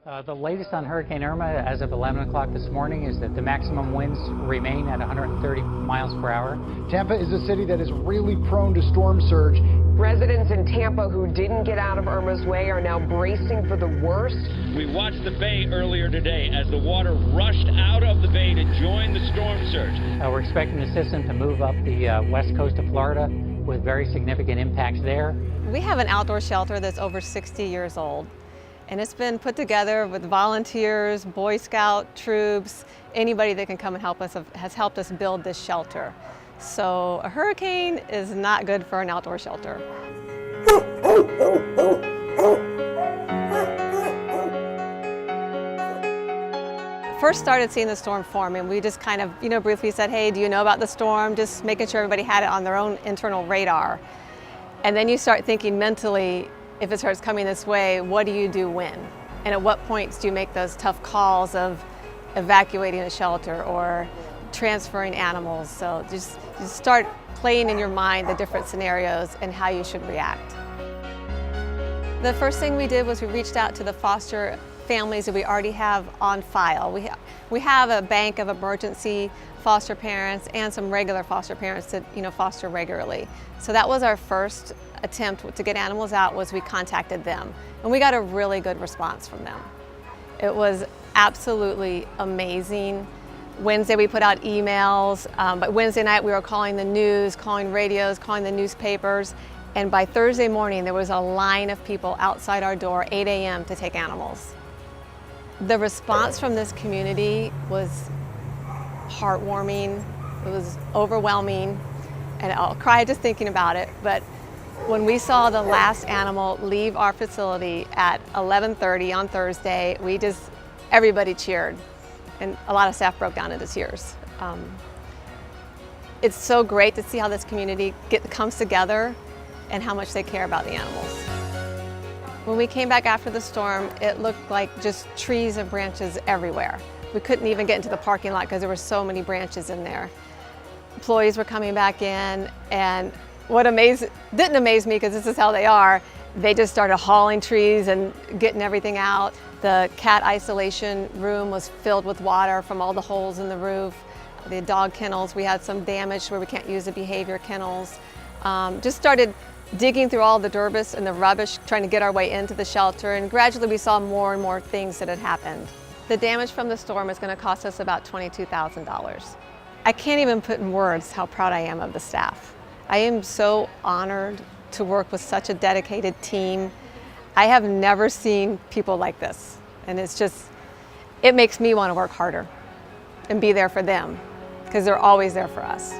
The latest on Hurricane Irma as of 11 o'clock this morning is that the maximum winds remain at 130 miles per hour. Tampa is a city that is really prone to storm surge. Residents in Tampa who didn't get out of Irma's way are now bracing for the worst. We watched the bay earlier today as the water rushed out of the bay to join the storm surge. We're expecting the system to move up the west coast of Florida with very significant impacts there. We have an outdoor shelter that's over 60 years old. And it's been put together with volunteers, Boy Scout troops, anybody that can come and help us has helped us build this shelter. So a hurricane is not good for an outdoor shelter. First started seeing the storm form, and we just kind of, briefly said, hey, do you know about the storm? Just making sure everybody had it on their own internal radar. And then you start thinking mentally, if it starts coming this way, what do you do when? And at what points do you make those tough calls of evacuating a shelter or transferring animals? So just start playing in your mind the different scenarios and how you should react. The first thing we did was we reached out to the foster families that we already have on file. We have a bank of emergency foster parents and some regular foster parents that foster regularly. So that was our first attempt to get animals out. Was we contacted them, and we got a really good response from them. It was absolutely amazing. Wednesday we put out emails, but Wednesday night we were calling the news, calling radios, calling the newspapers, and by Thursday morning there was a line of people outside our door 8 a.m. to take animals. The response from this community was heartwarming, it was overwhelming, and I'll cry just thinking about it, but when we saw the last animal leave our facility at 11:30 on Thursday, everybody cheered, and a lot of staff broke down into tears. It's so great to see how this community comes together and how much they care about the animals. When we came back after the storm, it looked like just trees and branches everywhere. We couldn't even get into the parking lot because there were so many branches in there. Employees were coming back in, and what didn't amaze me, because this is how they are, they just started hauling trees and getting everything out. The cat isolation room was filled with water from all the holes in the roof. The dog kennels, we had some damage where we can't use the behavior kennels. Just started digging through all the dirbus and the rubbish, trying to get our way into the shelter, and gradually we saw more and more things that had happened. The damage from the storm is going to cost us about $22,000. I can't even put in words how proud I am of the staff. I am so honored to work with such a dedicated team. I have never seen people like this, and it makes me want to work harder and be there for them, because they're always there for us.